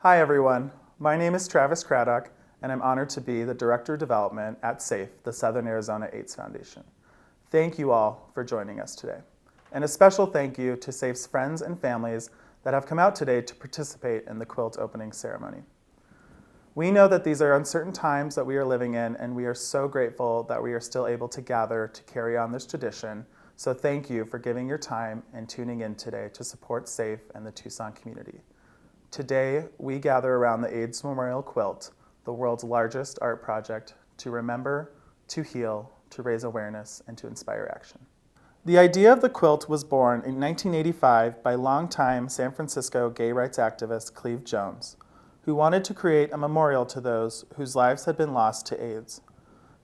Hi everyone, my name is Travis Craddock and I'm honored to be the Director of Development at SAFE, the Southern Arizona AIDS Foundation. Thank you all for joining us today. And a special thank you to SAFE's friends and families that have come out today to participate in the quilt opening ceremony. We know that these are uncertain times that we are living in, and we are so grateful that we are still able to gather to carry on this tradition. So thank you for giving your time and tuning in today to support SAFE and the Tucson community. Today, we gather around the AIDS Memorial Quilt, the world's largest art project, to remember, to heal, to raise awareness, and to inspire action. The idea of the quilt was born in 1985 by longtime San Francisco gay rights activist Cleve Jones, who wanted to create a memorial to those whose lives had been lost to AIDS.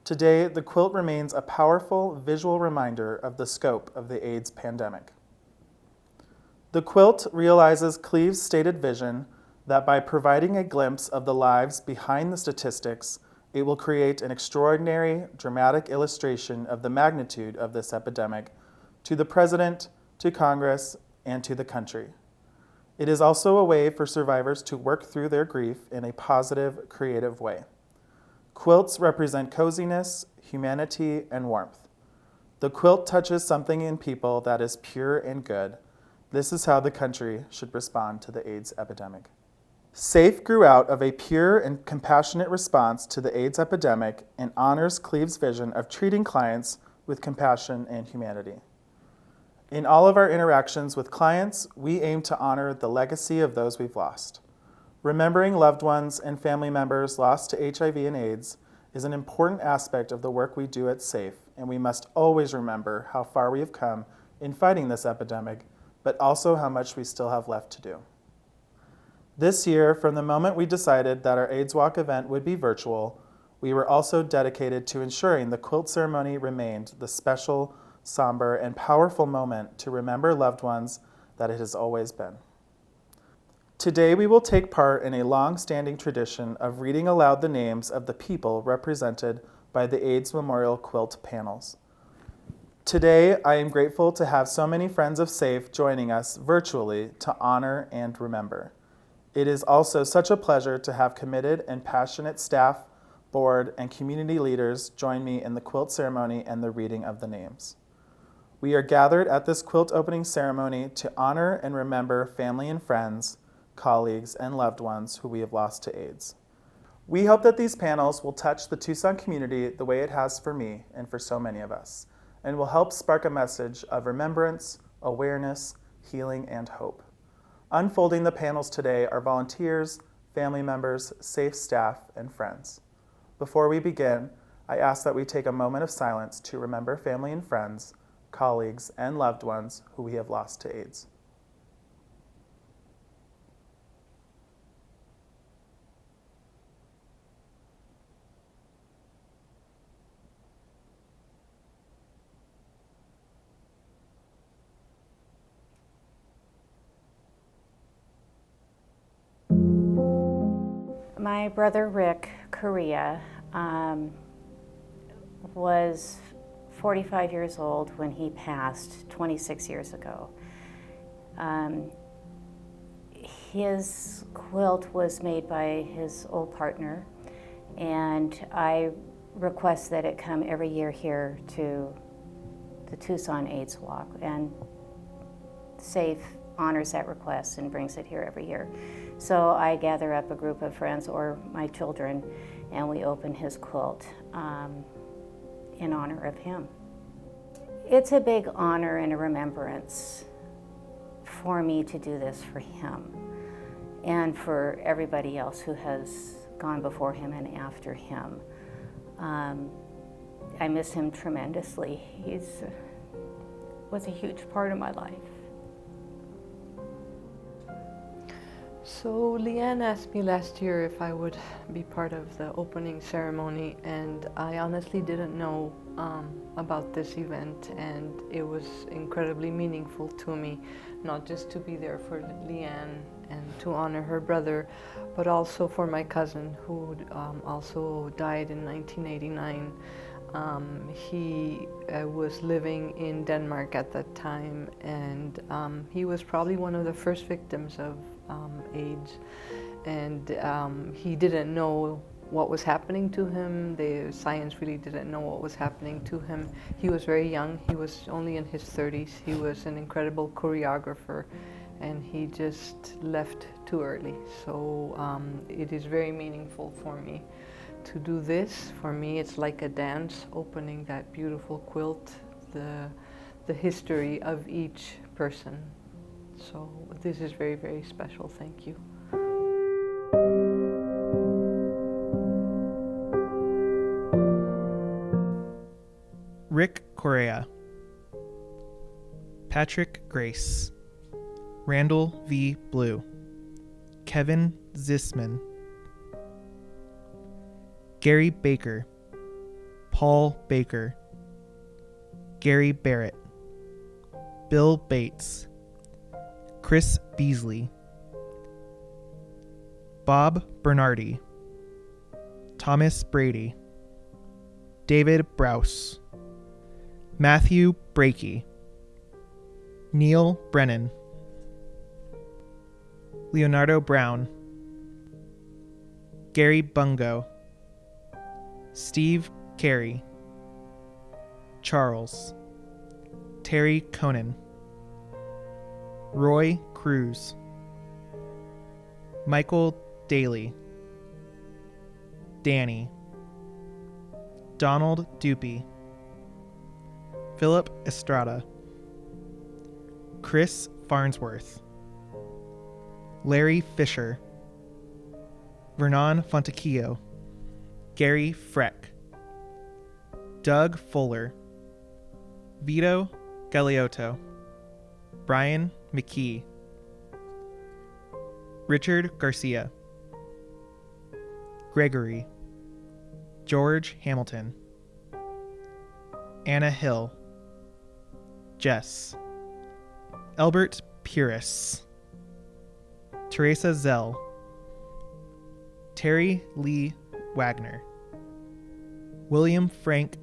Today, the quilt remains a powerful visual reminder of the scope of the AIDS pandemic. The quilt realizes Cleve's stated vision that by providing a glimpse of the lives behind the statistics, it will create an extraordinary, dramatic illustration of the magnitude of this epidemic to the President, to Congress, and to the country. It is also a way for survivors to work through their grief in a positive, creative way. Quilts represent coziness, humanity, and warmth. The quilt touches something in people that is pure and good. This is how the country should respond to the AIDS epidemic. SAFE grew out of a pure and compassionate response to the AIDS epidemic and honors Cleve's vision of treating clients with compassion and humanity. In all of our interactions with clients, we aim to honor the legacy of those we've lost. Remembering loved ones and family members lost to HIV and AIDS is an important aspect of the work we do at SAFE, and we must always remember how far we have come in fighting this epidemic, but also how much we still have left to do. This year, from the moment we decided that our AIDSWALK event would be virtual, we were also dedicated to ensuring the quilt ceremony remained the special, somber, and powerful moment to remember loved ones that it has always been. Today, we will take part in a long-standing tradition of reading aloud the names of the people represented by the AIDS Memorial Quilt panels. Today, I am grateful to have so many friends of SAFE joining us virtually to honor and remember. It is also such a pleasure to have committed and passionate staff, board, and community leaders join me in the quilt ceremony and the reading of the names. We are gathered at this quilt opening ceremony to honor and remember family and friends, colleagues, and loved ones who we have lost to AIDS. We hope that these panels will touch the Tucson community the way it has for me and for so many of us, and will help spark a message of remembrance, awareness, healing, and hope. Unfolding the panels today are volunteers, family members, SAFE staff, and friends. Before we begin, I ask that we take a moment of silence to remember family and friends, colleagues, and loved ones who we have lost to AIDS. My brother Rick Correa was 45 years old when he passed 26 years ago. His quilt was made by his old partner, and I request that it come every year here to the Tucson AIDSWALK, and SAFE honors that request and brings it here every year. So I gather up a group of friends or my children, and we open his quilt in honor of him. It's a big honor and a remembrance for me to do this for him and for everybody else who has gone before him and after him. I miss him tremendously. He was a huge part of my life. So Leanne asked me last year if I would be part of the opening ceremony, and I honestly didn't know about this event, and it was incredibly meaningful to me, not just to be there for Leanne and to honor her brother, but also for my cousin who also died in 1989. He was living in Denmark at that time, and he was probably one of the first victims of AIDS. and he didn't know what was happening to him. The science really didn't know what was happening to him. He was very young. He was only in his 30s. He was an incredible choreographer, and he just left too early. So it is very meaningful for me to do this. For me, it's like a dance, opening that beautiful quilt, the history of each person. So this is very, very special. Thank you. Rick Correa, Patrick Grace, Randall V. Blue, Kevin Zisman, Gary Baker, Paul Baker, Gary Barrett, Bill Bates, Chris Beasley, Bob Bernardi, Thomas Brady, David Browse, Matthew Brakey, Neil Brennan, Leonardo Brown, Gary Bungo, Steve Carey, Charles, Terry Conan, Roy Cruz, Michael Daly, Danny, Donald Dupey, Philip Estrada, Chris Farnsworth, Larry Fisher, Vernon Fontecchio, Gary Freck, Doug Fuller, Vito Galeotto, Brian McKee, Richard Garcia, Gregory, George Hamilton, Anna Hill, Jess, Albert Puris, Teresa Zell, Terry Lee Wagner, William Frank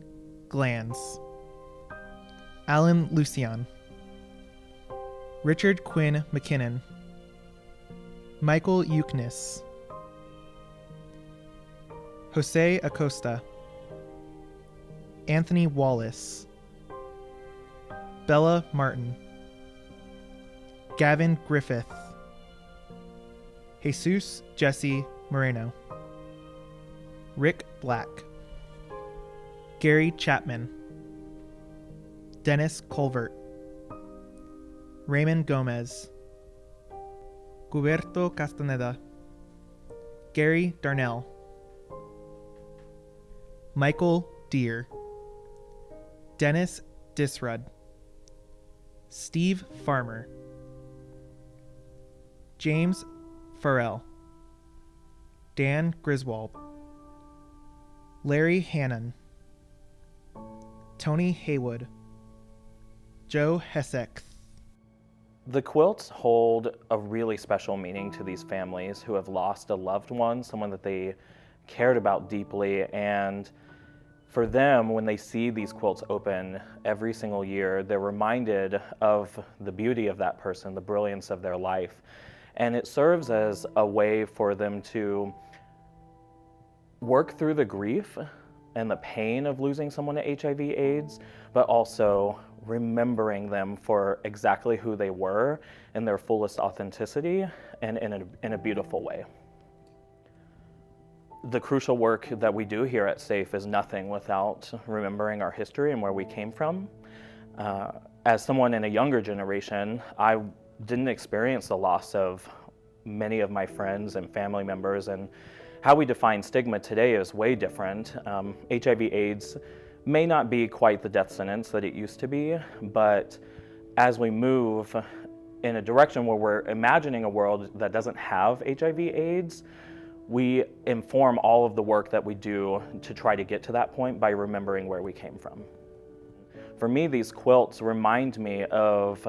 Glanz, Alan Lucian, Richard Quinn McKinnon, Michael Euknis, Jose Acosta, Anthony Wallace, Bella Martin, Gavin Griffith, Jesus Jesse Moreno, Rick Black, Gary Chapman, Dennis Colvert, Raymond Gomez, Guberto Castaneda, Gary Darnell, Michael Deere, Dennis Disrud, Steve Farmer, James Farrell, Dan Griswold, Larry Hannon, Tony Haywood, Joe Hesek. The quilts hold a really special meaning to these families who have lost a loved one, someone that they cared about deeply, and for them, when they see these quilts open every single year, they're reminded of the beauty of that person, the brilliance of their life. And it serves as a way for them to work through the grief and the pain of losing someone to HIV/AIDS, but also remembering them for exactly who they were in their fullest authenticity and in a beautiful way. The crucial work that we do here at SAFE is nothing without remembering our history and where we came from. As someone in a younger generation, I didn't experience the loss of many of my friends and family members, and how we define stigma today is way different. HIV/AIDS may not be quite the death sentence that it used to be, but as we move in a direction where we're imagining a world that doesn't have HIV/AIDS, we inform all of the work that we do to try to get to that point by remembering where we came from. For me, these quilts remind me of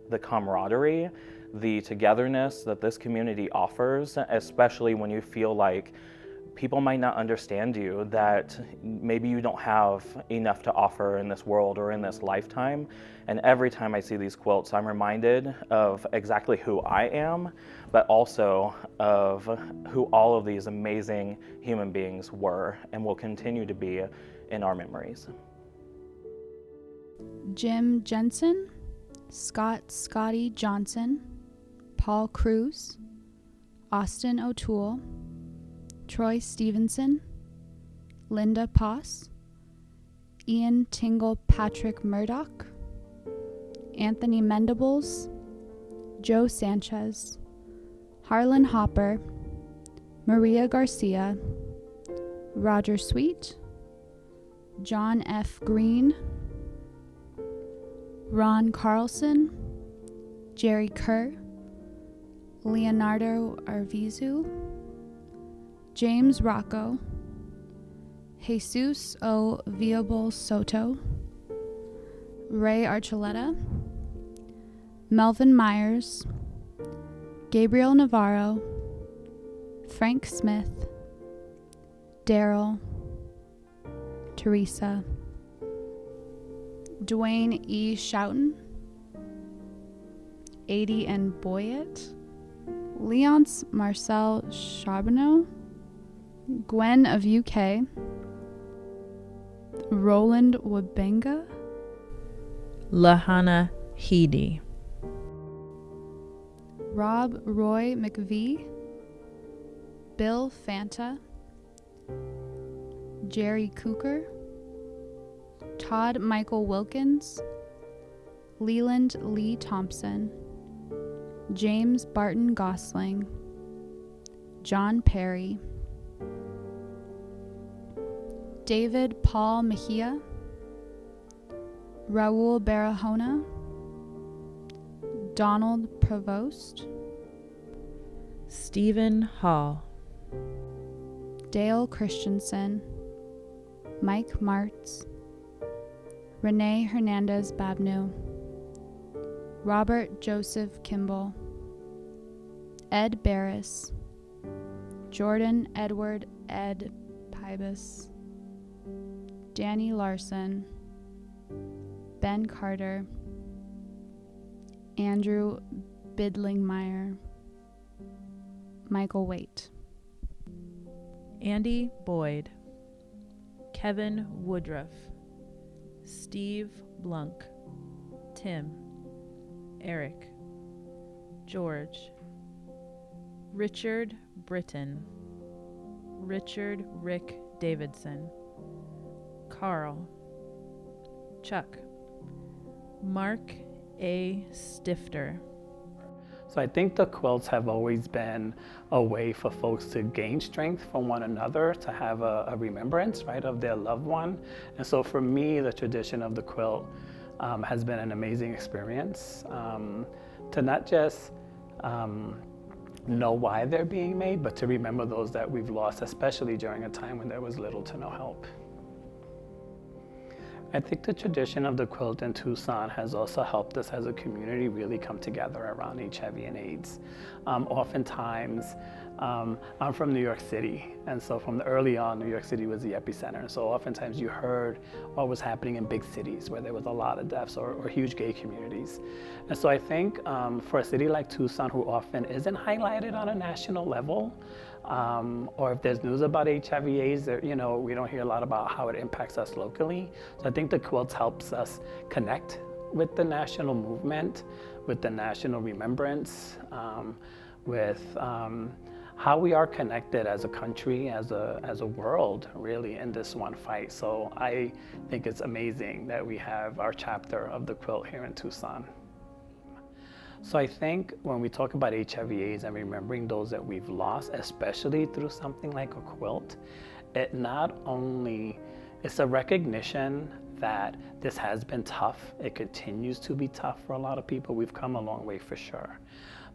the camaraderie, the togetherness that this community offers, especially when you feel like people might not understand you, that maybe you don't have enough to offer in this world or in this lifetime. And every time I see these quilts, I'm reminded of exactly who I am, but also of who all of these amazing human beings were and will continue to be in our memories. Jim Jensen, Scott Scotty Johnson, Paul Cruz, Austin O'Toole, Troy Stevenson, Linda Poss, Ian Tingle Patrick Murdoch, Anthony Mendables, Joe Sanchez, Harlan Hopper, Maria Garcia, Roger Sweet, John F. Green, Ron Carlson, Jerry Kerr, Leonardo Arvizu, James Rocco, Jesus O. Viable Soto, Ray Archuleta, Melvin Myers, Gabriel Navarro, Frank Smith, Daryl, Teresa, Dwayne E. Schouten, Adi N. Boyett, Leonce Marcel Charbonneau, Gwen of UK, Roland Wabenga, Lahana Heedy, Rob Roy McVie, Bill Fanta, Jerry Cooker, Todd Michael Wilkins, Leland Lee Thompson, James Barton Gosling, John Perry, David Paul Mejia, Raul Barahona, Donald Provost, Stephen Hall, Dale Christensen, Mike Martz, Renee Hernandez Babnew, Robert Joseph Kimball, Ed Barris, Jordan Edward Ed Pybus, Danny Larson, Ben Carter, Andrew Bidlingmeyer, Michael Waite, Andy Boyd, Kevin Woodruff, Steve Blunk, Tim, Eric, George, Richard Britton, Richard Rick Davidson, Carl, Chuck, Mark A. Stifter. So I think the quilts have always been a way for folks to gain strength from one another, to have a remembrance, right, of their loved one. And so for me, the tradition of the quilt has been an amazing experience to not just know why they're being made, but to remember those that we've lost, especially during a time when there was little to no help. I think the tradition of the quilt in Tucson has also helped us as a community really come together around HIV and AIDS. Oftentimes, I'm from New York City, and so from the early on, New York City was the epicenter. And so oftentimes you heard what was happening in big cities where there was a lot of deaths or huge gay communities. And so I think for a city like Tucson, who often isn't highlighted on a national level, or if there's news about HIV/AIDS, we don't hear a lot about how it impacts us locally. So I think the quilts helps us connect with the national movement, with the national remembrance, with how we are connected as a country, as a world, really, in this one fight. So I think it's amazing that we have our chapter of the quilt here in Tucson. So I think when we talk about HIV/AIDS and remembering those that we've lost, especially through something like a quilt, it not only is a recognition that this has been tough, it continues to be tough for a lot of people. We've come a long way for sure.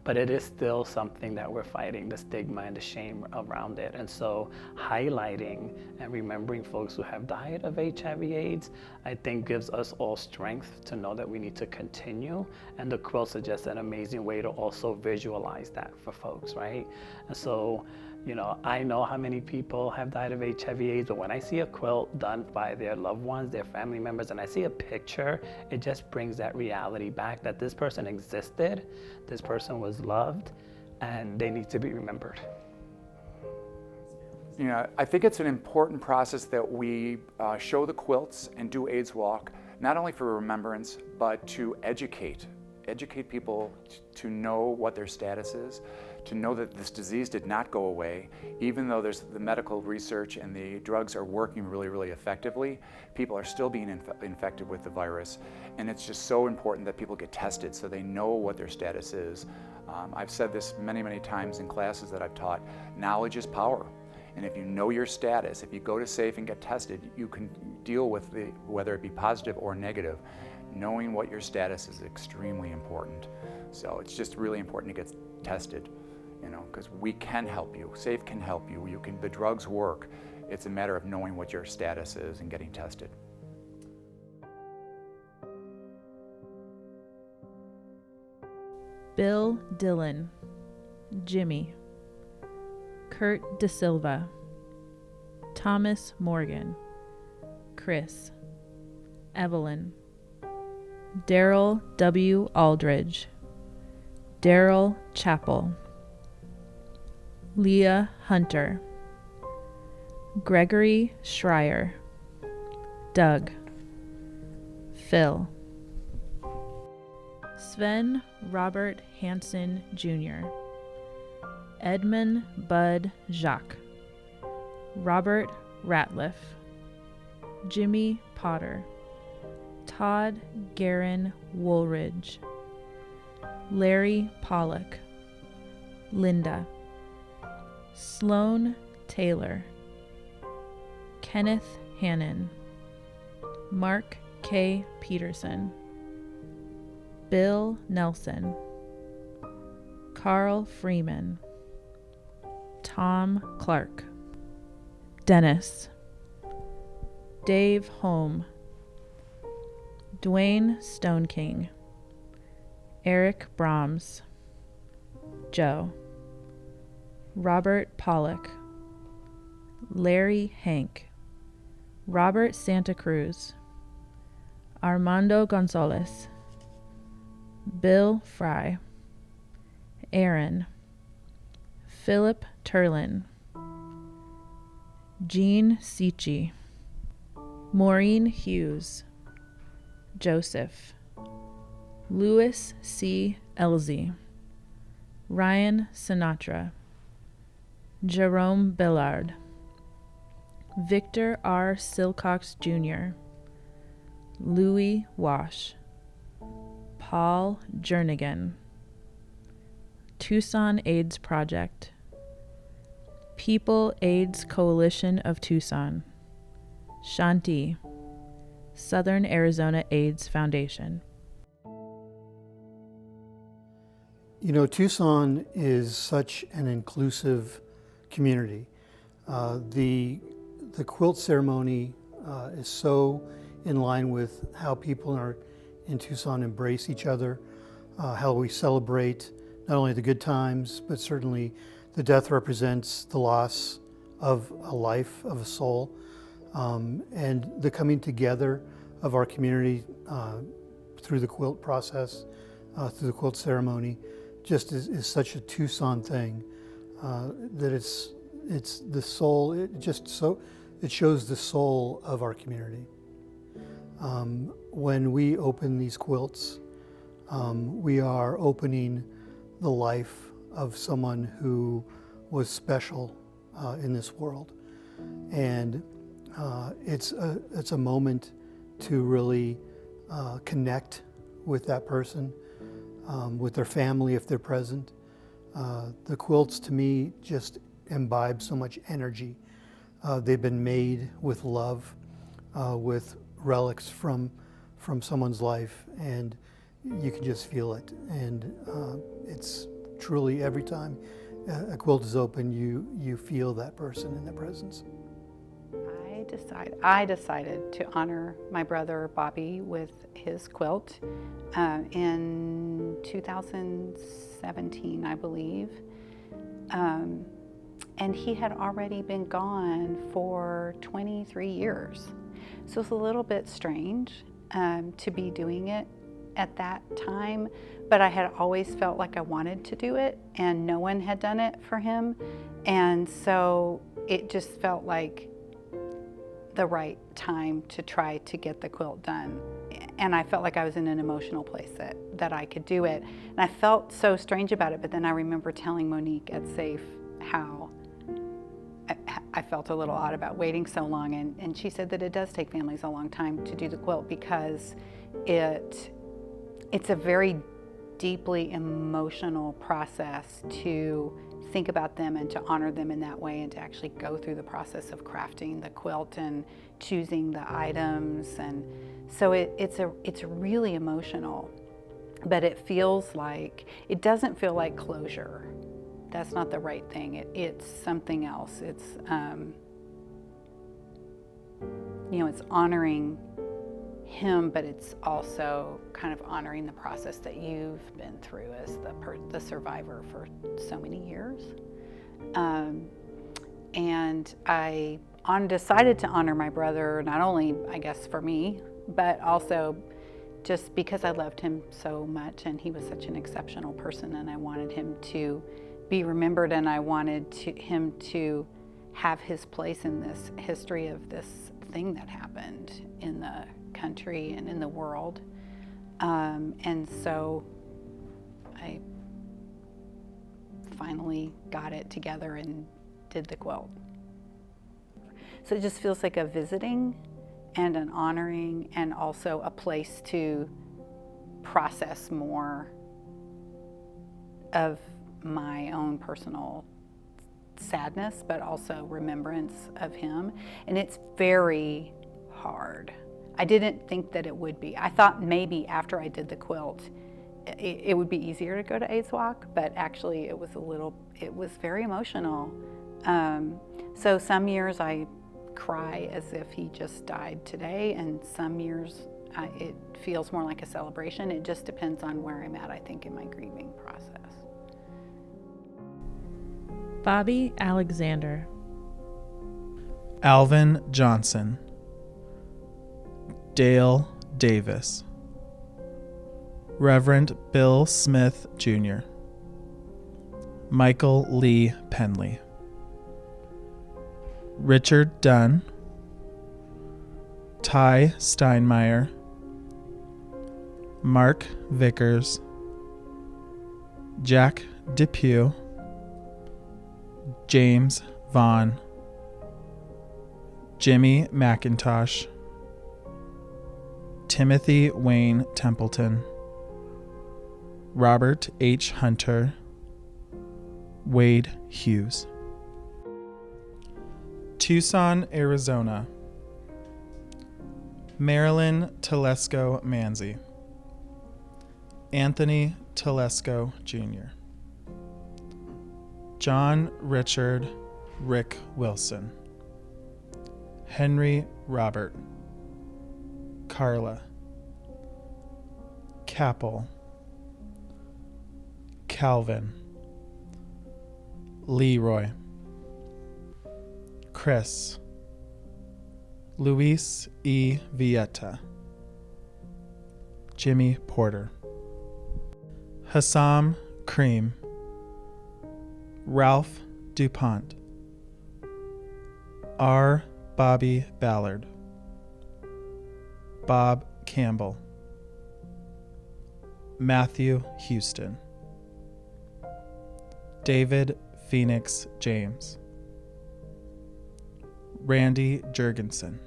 But it is still something that we're fighting, the stigma and the shame around it. And so highlighting and remembering folks who have died of HIV/AIDS, I think gives us all strength to know that we need to continue. And the quilts are just an amazing way to also visualize that for folks, right? And so, You know, I know how many people have died of HIV/AIDS, but when I see a quilt done by their loved ones, their family members, and I see a picture, it just brings that reality back that this person existed, this person was loved, and they need to be remembered. You know, I think it's an important process that we show the quilts and do AIDSWALK, not only for remembrance, but to educate people to know what their status is, to know that this disease did not go away. Even though there's the medical research and the drugs are working really, really effectively, people are still being infected with the virus. And it's just so important that people get tested so they know what their status is. I've said this many, many times in classes that I've taught, knowledge is power. And if you know your status, if you go to SAFE and get tested, you can deal with whether it be positive or negative. Knowing what your status is extremely important. So it's just really important to get tested, you know, because we can help you. SAFE can help you. The drugs work. It's a matter of knowing what your status is and getting tested. Bill Dillon, Jimmy, Kurt De Silva, Thomas Morgan, Chris, Evelyn, Daryl W. Aldridge, Daryl Chappell, Leah Hunter, Gregory Schreier, Doug, Phil, Sven Robert Hansen Jr., Edmund Bud Jacques, Robert Ratliff, Jimmy Potter, Todd Guerin Woolridge, Larry Pollock, Linda, Sloan Taylor, Kenneth Hannon, Mark K. Peterson, Bill Nelson, Carl Freeman, Tom Clark, Dennis, Dave Holm, Dwayne Stoneking, Eric Brahms, Joe, Robert Pollock, Larry Hank, Robert Santa Cruz, Armando Gonzalez, Bill Fry, Aaron, Philip Turlin, Jean Sicci, Maureen Hughes, Joseph, Louis C. Elzy, Ryan Sinatra, Jerome Billard, Victor R. Silcox Jr., Louis Wash, Paul Jernigan, Tucson AIDS Project, People AIDS Coalition of Tucson, Shanti, Southern Arizona AIDS Foundation. You know, Tucson is such an inclusive community. The quilt ceremony is so in line with how people in Tucson embrace each other, how we celebrate not only the good times, but certainly the death represents the loss of a life, of a soul, and the coming together of our community through the quilt process, through the quilt ceremony, just is such a Tucson thing that it's the soul. It shows the soul of our community. When we open these quilts, we are opening the life of someone who was special in this world, and it's a moment to really connect with that person, with their family if they're present. The quilts to me just imbibe so much energy. They've been made with love, with relics from someone's life, and you can just feel it. And it's truly, every time a quilt is open, you feel that person in their presence. I decided to honor my brother Bobby with his quilt in 2017, I believe. and he had already been gone for 23 years. So it's a little bit strange to be doing it at that time, but I had always felt like I wanted to do it, and no one had done it for him. And so it just felt like the right time to try to get the quilt done. And I felt like I was in an emotional place that I could do it. And I felt so strange about it, but then I remember telling Monique at SAFE how I felt a little odd about waiting so long. And she said that it does take families a long time to do the quilt because it's a very deeply emotional process to think about them and to honor them in that way, and to actually go through the process of crafting the quilt and choosing the items. And so it's really emotional, but it doesn't feel like closure. That's not the right thing. It's something else. It's it's honoring him, but it's also kind of honoring the process that you've been through as the survivor for so many years. And I decided to honor my brother, not only, I guess, for me, but also just because I loved him so much, and he was such an exceptional person, and I wanted him to be remembered, and I wanted him to have his place in this history of this thing that happened in the country and in the world. And so I finally got it together and did the quilt. So it just feels like a visiting and an honoring, and also a place to process more of my own personal sadness, but also remembrance of him. And it's very hard. I didn't think that it would be. I thought maybe after I did the quilt, it would be easier to go to AIDSWALK, but actually it was very emotional. So some years I cry as if he just died today, and some years it feels more like a celebration. It just depends on where I'm at, I think, in my grieving process. Bobby Alexander. Alvin Johnson. Dale Davis. Reverend Bill Smith Jr. Michael Lee Penley. Richard Dunn. Ty Steinmeier. Mark Vickers. Jack Depew. James Vaughn. Jimmy McIntosh. Timothy Wayne Templeton. Robert H. Hunter. Wade Hughes. Tucson, Arizona. Marilyn Telesco Manzi. Anthony Telesco Jr. John Richard Rick Wilson. Henry Robert. Carla. Capel. Calvin. Leroy. Chris. Luis E. Vieta. Jimmy Porter. Hassam Cream. Ralph DuPont. R. Bobby Ballard. Bob Campbell. Matthew Houston. David Phoenix James. Randy Jurgensen.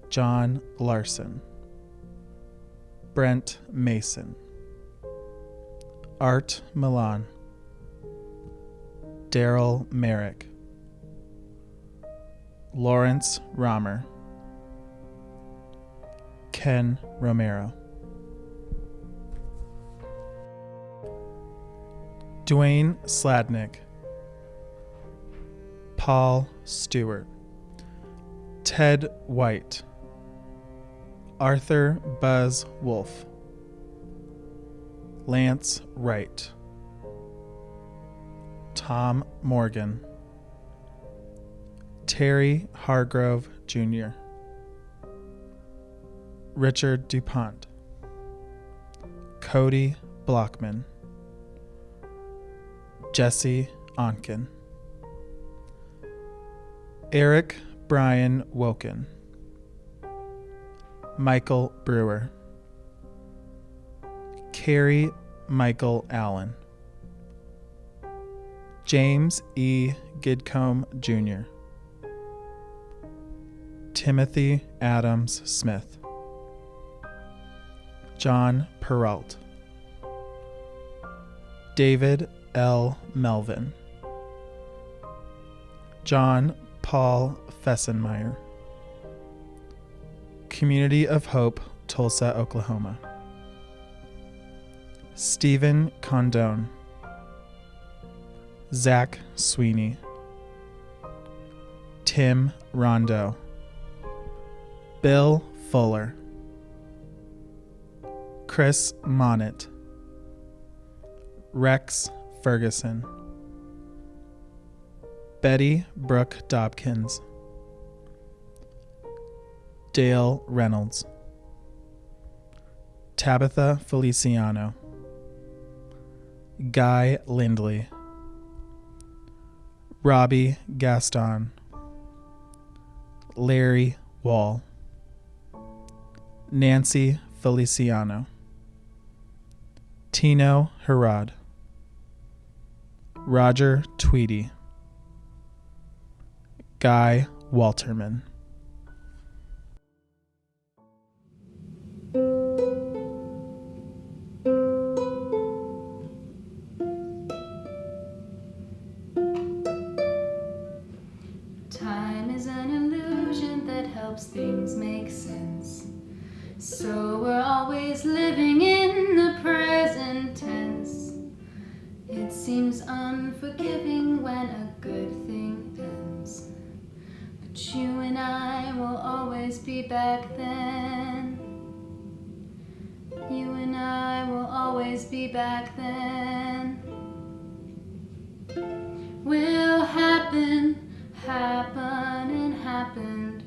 John Larson. Brent Mason. Art Milan. Daryl Merrick. Lawrence Romer. Ken Romero. Dwayne Sladnick. Paul Stewart. Ted White. Arthur Buzz Wolf. Lance Wright. Tom Morgan, Terry Hargrove Jr., Richard DuPont, Cody Blockman, Jesse Onken, Eric Brian Woken, Michael Brewer, Carrie Michael Allen, James E. Gidcombe Jr., Timothy Adams Smith, John Peralt, David L. Melvin, John Paul Fessenmeyer, Community of Hope, Tulsa, Oklahoma, Stephen Condone, Zach Sweeney, Tim Rondo, Bill Fuller, Chris Monnett, Rex Ferguson, Betty Brooke Dobkins, Dale Reynolds, Tabitha Feliciano, Guy Lindley, Robbie Gaston, Larry Wall, Nancy Feliciano, Tino Herod, Roger Tweedy, Guy Walterman. Time is an illusion that helps things make sense. So we're always living in the present tense. It seems unforgiving when a good thing ends. But you and I will always be back then. You and I will always be back then. Will happen, happen and happened.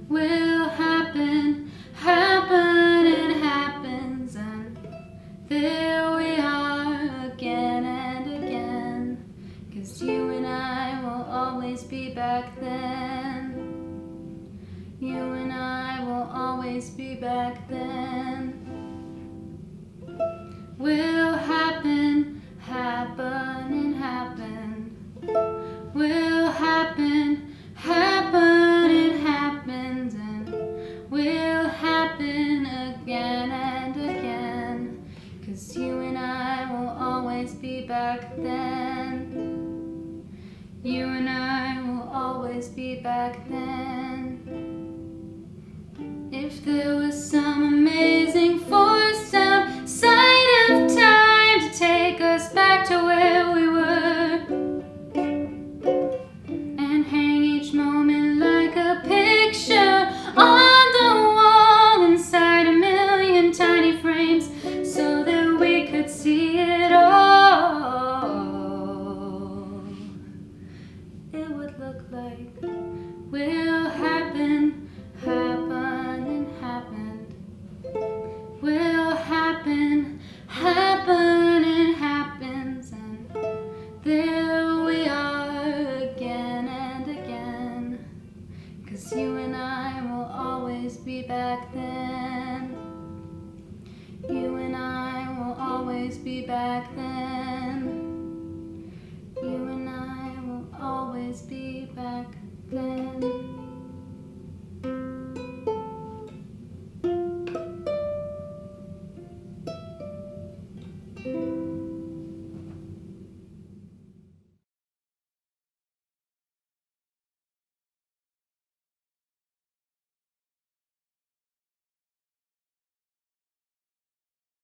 Will happen, happen and happens. And there we are again and again. 'Cause you and I will always be back then. You and I will always be back then. Will happen, happen and happened. Will happen, happen and happens. And will happen again and again. 'Cause you and I will always be back then. You and I will always be back then. If there was some amazing force outside of time to take us back to where we were, and hang each moment like a picture on the wall inside a million tiny frames, so that we could see it all, it would look like will happen, happen and happened. Will happen, happen and happens. And there we are again and again. 'Cause you and I will always be back then. You and I will always be back then. You and I will always be back then.